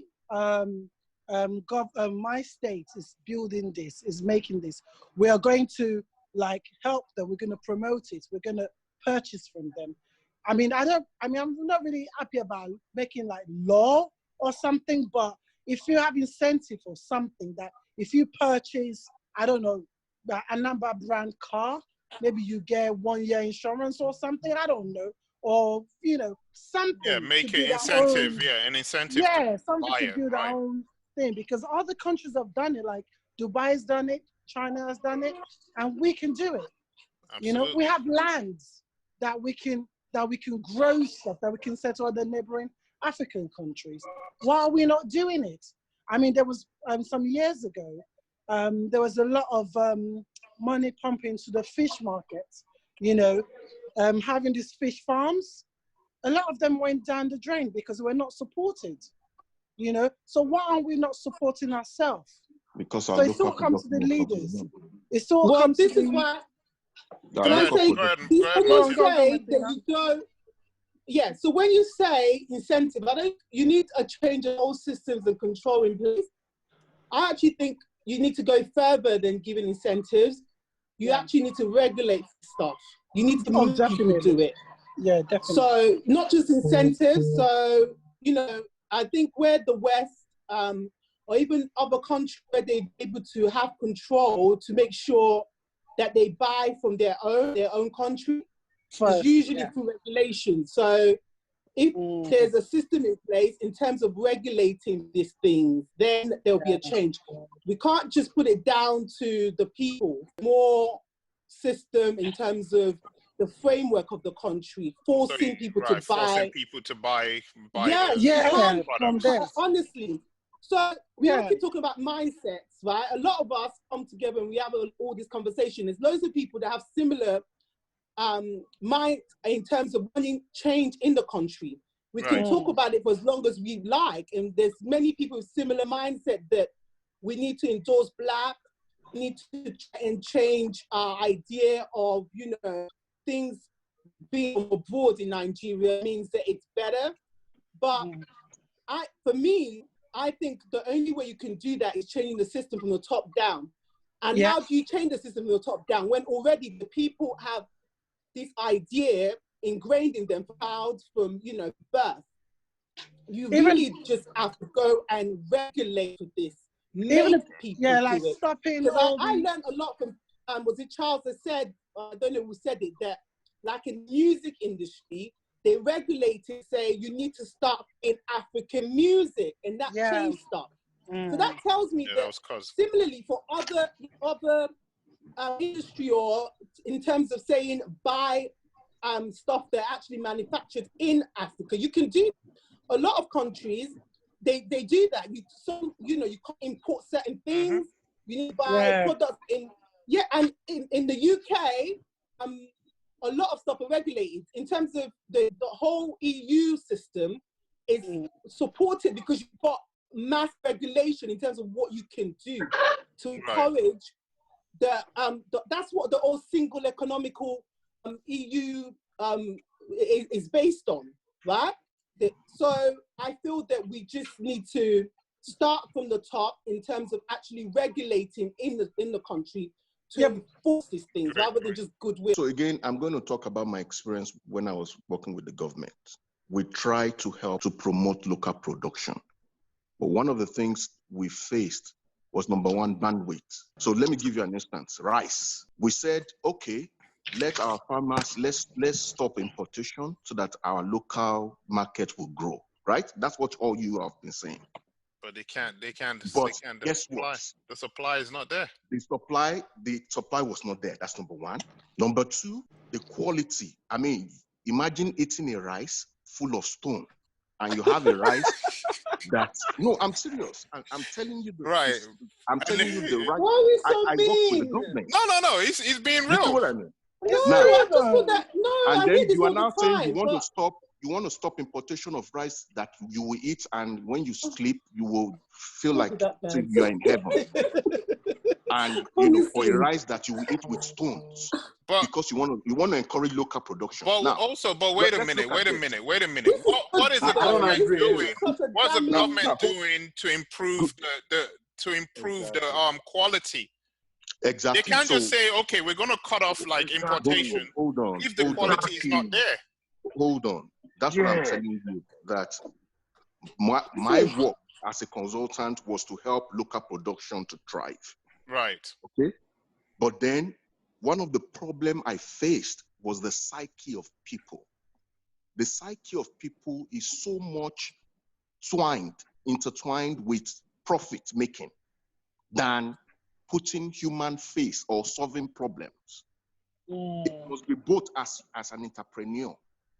state is building this, is making this, we are going to help them, we're going to promote it, we're going to purchase from them. I'm not really happy about making law or something, but if you have incentive or something that if you purchase, I don't know, a number brand car, maybe you get 1 year insurance or something, I don't know, or, something. Yeah, make it incentive, an incentive. Yeah, something to build our own thing, because other countries have done it, like Dubai's done it, China has done it, and we can do it. Absolutely. We have lands that we can grow stuff, that we can sell to other neighboring African countries. Why are we not doing it? I mean, there was some years ago, there was a lot of money pumping to the fish markets, having these fish farms. A lot of them went down the drain because we're not supported, So why are we not supporting ourselves? Because so it's all comes to the leaders. It's all comes to Go ahead, when you say that you go, yeah, so when you say incentive, you need a change of all systems and control in place. I actually think you need to go further than giving incentives. You actually need to regulate stuff. You need to make people do it. Yeah, definitely. So not just incentives. So, I think where the West, or even other countries where they're able to have control to make sure that they buy from their own country, is usually through regulation. So if there's a system in place in terms of regulating these things, then there'll be a change. We can't just put it down to the people. More system in terms of the framework of the country, forcing people to buy. Forcing people to buy from there. Honestly. So we have to talk about mindsets, right? A lot of us come together and we have all this conversation. There's loads of people that have similar mind in terms of wanting change in the country. We can talk about it for as long as we like, and there's many people with similar mindset that we need to endorse Black, we need to try and change our idea of things being abroad in Nigeria means that it's better. But for me, I think the only way you can do that is changing the system from the top down. And how do you change the system from the top down when already the people have this idea ingrained in them from birth? You really just have to go and regulate with this. Make people do it. Stopping. I learned a lot from was it Charles that said, I don't know who said it, that like in music industry, they regulated, say you need to start in African music, and that changed stuff. So that tells me that similarly for other industry, or in terms of saying buy stuff that are actually manufactured in Africa, you can do. A lot of countries they do that. You can't import certain things. You need to buy products and in the UK, a lot of stuff are regulated. In terms of the whole EU system is supported because you've got mass regulation in terms of what you can do to encourage that's what the whole single economical EU is based on, right? So I feel that we just need to start from the top in terms of actually regulating in the country to enforce these things rather than just goodwill. So again, I'm going to talk about my experience when I was working with the government. We try to help to promote local production. But one of the things we faced was number one, bandwidth. So let me give you an instance. Rice. We said, okay, let our farmers, let's stop importation so that our local market will grow, right? That's what all you have been saying. But they can't. But guess what? The supply is not there. The supply was not there. That's number one. Number two, the quality. I mean, imagine eating a rice full of stone, and you have a rice that. No, I'm serious. I'm telling you the right. I'm telling you the right. Why are we so I work with the government. No. He's being real. You know what I mean? And then you are now saying you want to stop importation of rice that you will eat, and when you sleep, you will feel like you are in heaven. And for a rice that you will eat with stones, because you want to encourage local production. But wait a minute. What is the government doing? What's the government doing to improve the quality? Exactly. They can't just say, okay, we're going to cut off importation. Hold on. If the quality is not there. Hold on. That's what I'm telling you. That my work as a consultant was to help local production to thrive. Right. Okay. But then one of the problems I faced was the psyche of people. The psyche of people is so much intertwined with profit making than putting human face or solving problems. It must be both as an entrepreneur.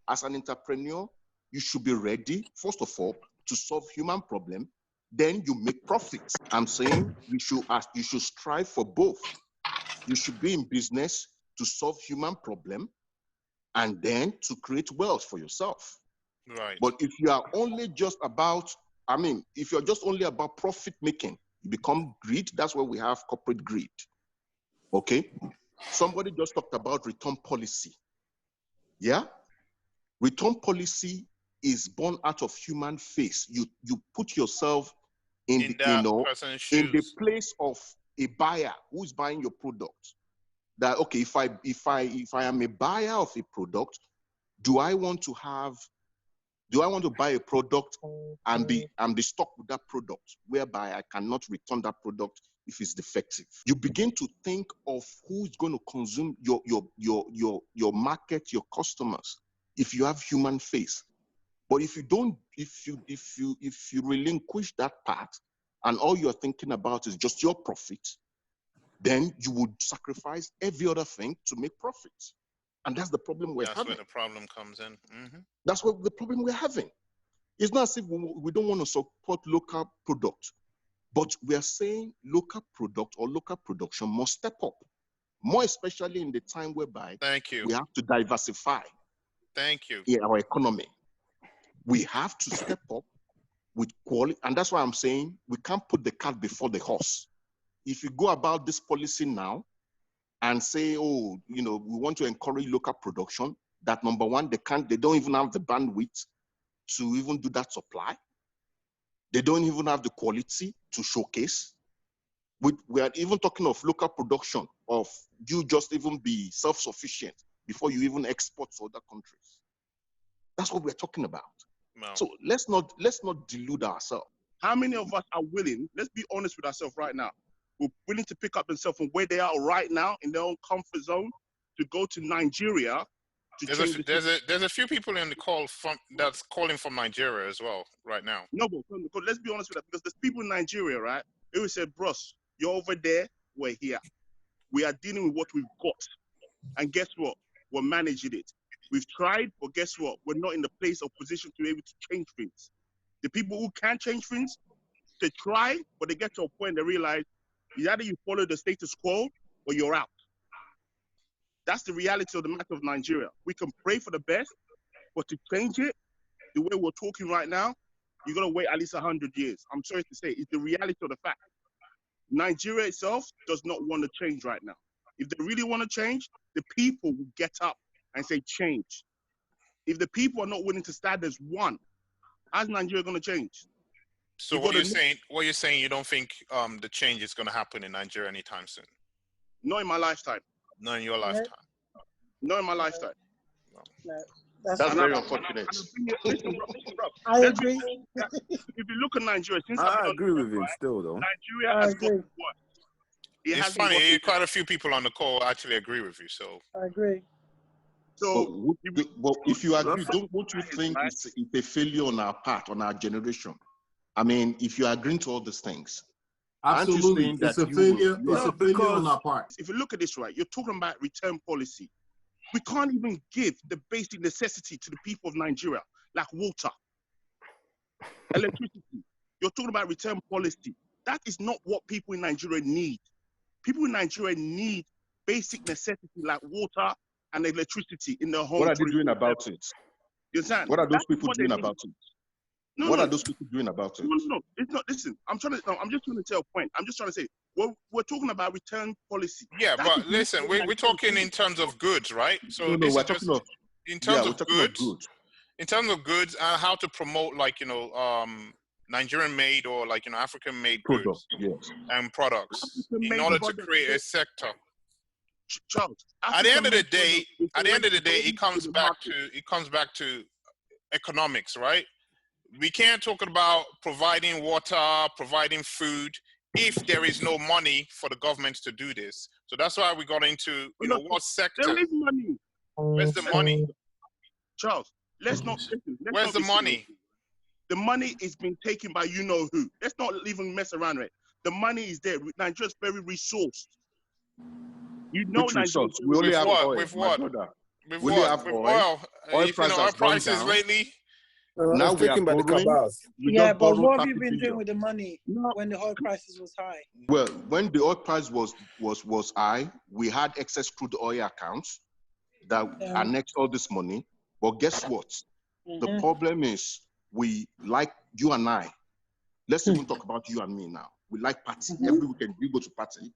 As an entrepreneur, you should be ready, first of all, to solve human problem, then you make profits. I'm saying you should strive for both. You should be in business to solve human problem and then to create wealth for yourself. Right. But if you are only just about, if you're just only about profit making, you become greed. That's where we have corporate greed. Okay? Somebody just talked about return policy. Yeah? Return policy is born out of human face. You put yourself in the place of a buyer who is buying your product. That okay, if I am a buyer of a product, do I want to buy a product and be stuck with that product whereby I cannot return that product if it's defective? You begin to think of who's going to consume your market, your customers, if you have human face. But if you don't, if you relinquish that part and all you're thinking about is just your profit, then you would sacrifice every other thing to make profits. And that's the problem we're having. That's where the problem comes in. Mm-hmm. That's what the problem we're having. It's not as if we don't want to support local product, but we are saying local product or local production must step up, more especially in the time whereby we have to diversify in our economy. We have to step up with quality. And that's why I'm saying we can't put the cart before the horse. If you go about this policy now and say, oh, we want to encourage local production, that number one, they don't even have the bandwidth to even do that supply. They don't even have the quality to showcase. We are even talking of local production, of you just even be self-sufficient before you even export to other countries. That's what we're talking about. No. So let's not delude ourselves. How many of us are willing, let's be honest with ourselves right now, we're willing to pick up themselves from where they are right now in their own comfort zone to go to Nigeria to change there's a few people in the call that's calling from Nigeria as well right now. No, but let's be honest with that, because there's people in Nigeria, right? Who said, bros, you're over there, we're here. We are dealing with what we've got. And guess what? We're managing it. We've tried, but guess what? We're not in the place or position to be able to change things. The people who can change things, they try, but they get to a point they realize either you follow the status quo or you're out. That's the reality of the matter of Nigeria. We can pray for the best, but to change it, the way we're talking right now, you're going to wait at least 100 years. I'm sorry to say, it's the reality of the fact. Nigeria itself does not want to change right now. If they really want to change, the people will get up and say change. If the people are not willing to stand as one, how's Nigeria going to change? So what you're saying, you don't think the change is going to happen in Nigeria anytime soon? Not in my lifetime. Not in your lifetime? Not in my lifetime. No. That's very unfortunate. I agree. If you look at Nigeria, I agree with him still, though. Nigeria has got what? It's funny, quite a few people on the call actually agree with you. So I agree. So, if you agree, don't you think it's a failure on our part, on our generation? I mean, if you are agreeing to all these things, absolutely, it's a failure. It's a failure on our part. If you look at this, right, you're talking about return policy. We can't even give the basic necessity to the people of Nigeria, like water, electricity. You're talking about return policy. That is not what people in Nigeria need. People in Nigeria need basic necessity like water and electricity in their home. What are they doing about it? You understand? What are those people doing about it? What are those people doing about it? No, it's not. Listen, I'm just trying to tell a point. I'm just trying to say, we're talking about return policy. Yeah, but listen, we're talking in terms of goods, right? So we're talking of in terms of goods. In terms of goods, and how to promote, like, Nigerian-made or like African-made goods and products in order to create a sector. Charles, at the end of the day, it comes back to economics, right? We can't talk about providing water, providing food, if there is no money for the government to do this. So that's why we got into, what sector? There is money. Where's the money? Charles, let's not listen. Where's the money? The money is being taken by you-know-who. Let's not even mess around with it. The money is there. Nigeria's very resourced. Which resource? We only have oil. With what? We only have oil. Oil prices lately. Now we are borrowing. Yeah, but what have you been doing with the money when the oil prices was high? Well, when the oil price was high, we had excess crude oil accounts that annexed all this money. But guess what? The problem is we, like you and I, let's even talk about you and me now. We like party. Every weekend we go to party.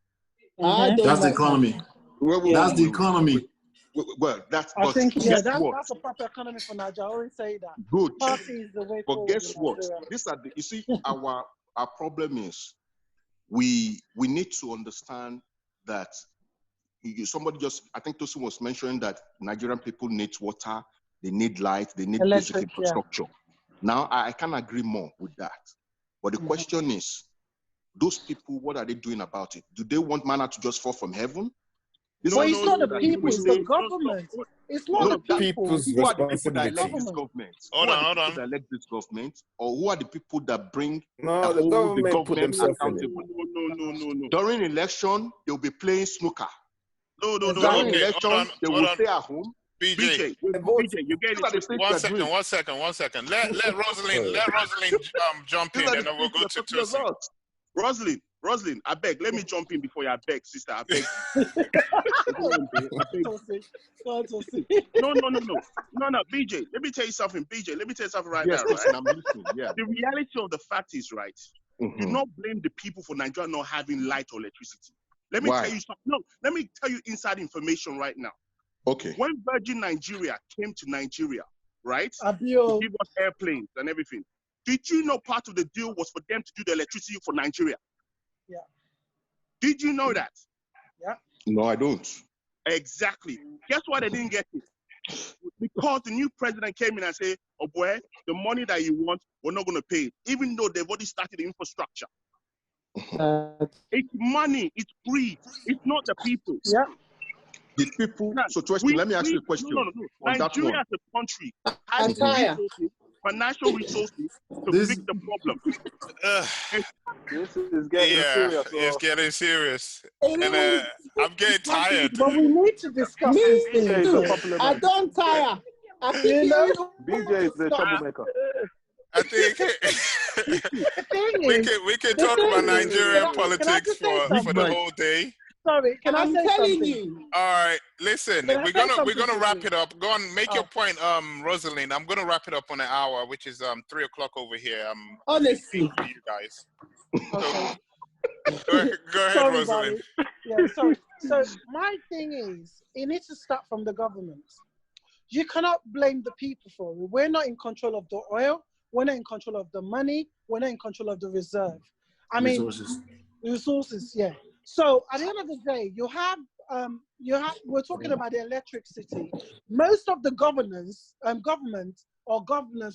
That's the economy. That's the economy. Well, that's. I think guess that's what? a proper economy for Nigeria. I always say that. Good. Party is the way But forward. guess what? These are the. You see, our problem is we need to understand that somebody just, I think Tosin was mentioning that Nigerian people need water, they need light, they need basic infrastructure. Now, I can agree more with that. But the question is, those people, what are they doing about it? Do they want manna to just fall from heaven? No, it's not the people, it's the government. It's not the people. Who are the people that elect this government? Hold on. That elect this government? Or who are the people that bring the government put themselves accountable? No. During election, they'll be playing snooker. No. During election, they will stay at home. BJ, you get it. One second. Let Rosalind jump in, and then we'll go to Tosin. Rosalind, I beg, let me jump in before you. I beg, sister, I beg. No. BJ, let me tell you something. Right now. Right? I'm listening. Yeah. The reality of the fact is, right? Do not blame the people for Nigeria not having light or electricity. Let me tell you something. No, let me tell you inside information right now. Okay. When Virgin Nigeria came to Nigeria, right, to give us airplanes and everything, did you know part of the deal was for them to do the electricity for Nigeria? Yeah. Did you know that? Yeah. No, I don't. Exactly. Guess why they didn't get it? Because the new president came in and said, oh boy, the money that you want, we're not going to pay it, even though they've already started the infrastructure. It's money, it's greed, it's not the people. Yeah. The people, so let me ask you a question. No. Nigeria as a country has the resources, financial resources to fix the problem. This is getting serious. It's getting serious. And I'm getting tired. But we need to discuss this thing. I don't tire. BJ is the troublemaker. I think we can talk about Nigerian politics for the whole day. Sorry, can I say something? You. All right, listen, we're gonna wrap it up. Go on, make your point, Rosalind. I'm gonna wrap it up on an hour, which is 3 o'clock over here. Honestly, for you guys. Okay. Go ahead, sorry, Rosalind. Yeah, sorry. So my thing is, it needs to start from the government. You cannot blame the people for it. We're not in control of the oil. We're not in control of the money. We're not in control of the reserve. I mean, resources. Yeah. So at the end of the day, we're talking about the electricity. Most of the government or governor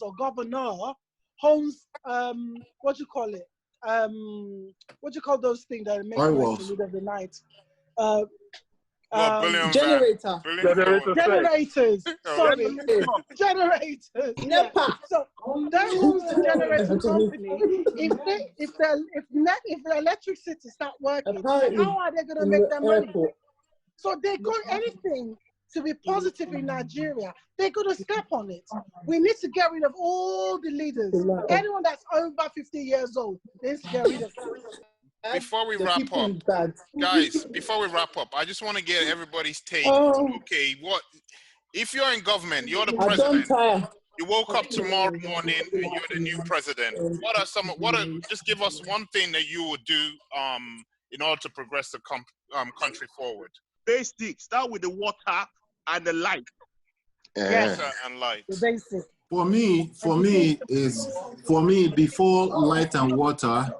owns what do you call it? What do you call those things that make noise in the middle of the night? Generator. Generators. Sorry. Generators. NEPA. So that owns the generator company. If the electricity start working, how are they going to make their money? So they got anything to be positive in Nigeria, they're going to step on it. We need to get rid of all the leaders. Anyone that's over 50 years old, they need to get rid of them. Before we wrap up, guys, I just want to get everybody's take. Okay, what if you're in government, you're the president, you woke up tomorrow morning and you're the new president. Just give us one thing that you would do in order to progress the country forward. Basic. Start with the water and the light. Yes, and light. The basic. For me, before light and water,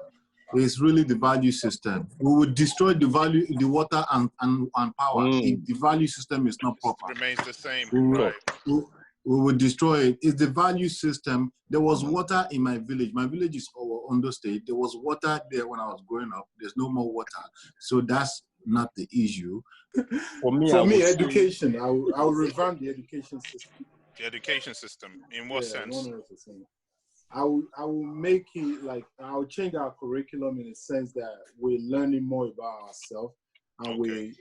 is really the value system. We would destroy the water and power if the value system is not proper. It remains the same. We would destroy it. It's the value system. There was water in my village. My village is Ondo State. There was water there when I was growing up. There's no more water. So that's not the issue. For me, education. I will revamp the education system. The education system, in what sense? 100%. I will make it like, I'll change our curriculum in the sense that we're learning more about ourselves, and we're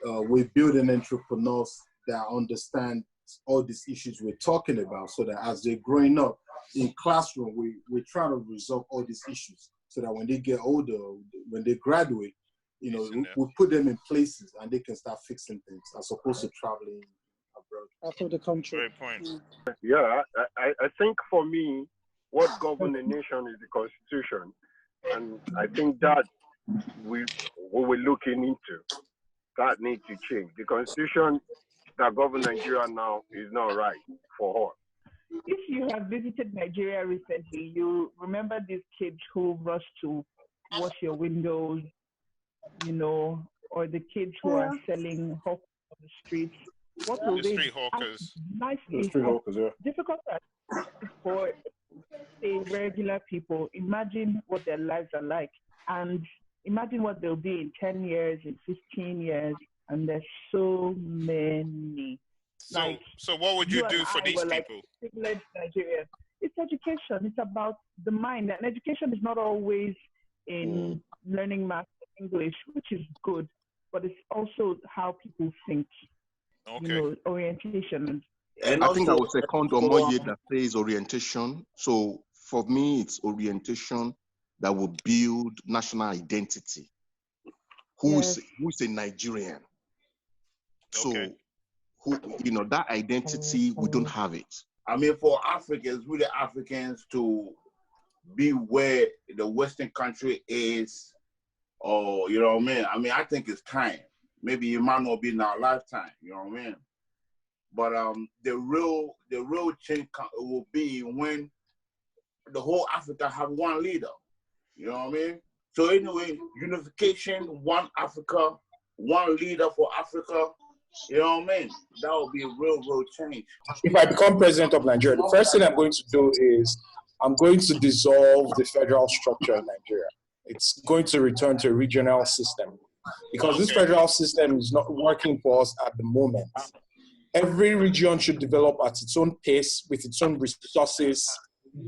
building entrepreneurs that understand all these issues we're talking about, so that as they're growing up in classroom, we're trying to resolve all these issues, so that when they get older, when they graduate, we put them in places and they can start fixing things as opposed to traveling abroad. Out of the country. Great point. Yeah, I think for me, what governs a nation is the Constitution. And I think that what we're looking into. that need to change. The constitution that governs Nigeria now is not right for all. If you have visited Nigeria recently, you remember these kids who rush to wash your windows, or the kids who are selling hawkers on the streets. What will The they street hawkers. nicely Street hawkers, yeah. difficult for say regular people? Imagine what their lives are like, and imagine what they'll be in 10 years, in 15 years, and there's so many. So what would you do for these people? Privileged Nigeria. It's education. It's about the mind, and education is not always in learning math and English, which is good, but it's also how people think. Okay. Orientation. And I think I would second Omoye that says orientation. So for me, it's orientation that will build national identity. Who's a Nigerian? So that identity, we don't have it. I mean, for Africans, really Africans to be where the Western country is, or you know what I mean? I mean, I think it's time. Maybe it might not be in our lifetime, you know what I mean? But the real change will be when the whole Africa have one leader, you know what I mean? So anyway, unification, one Africa, one leader for Africa, you know what I mean? That will be a real change. If I become president of Nigeria, the first thing I'm going to do is I'm going to dissolve the federal structure in Nigeria. It's going to return to a regional system because this federal system is not working for us at the moment. Every region should develop at its own pace with its own resources,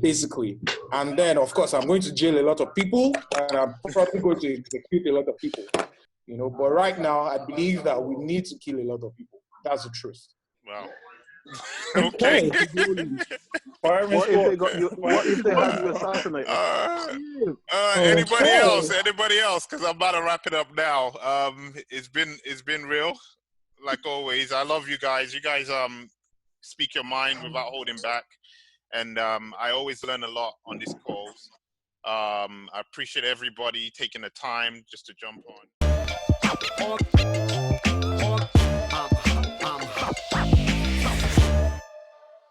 basically. And then, of course, I'm going to jail a lot of people, and I'm probably going to execute a lot of people. But right now, I believe that we need to kill a lot of people. That's the truth. Wow. Okay. What if they had you assassinated? Anybody else? Anybody else? Because I'm about to wrap it up now. It's been real, like always. I love you guys. You guys speak your mind without holding back, and I always learn a lot on these calls. I appreciate everybody taking the time just to jump on.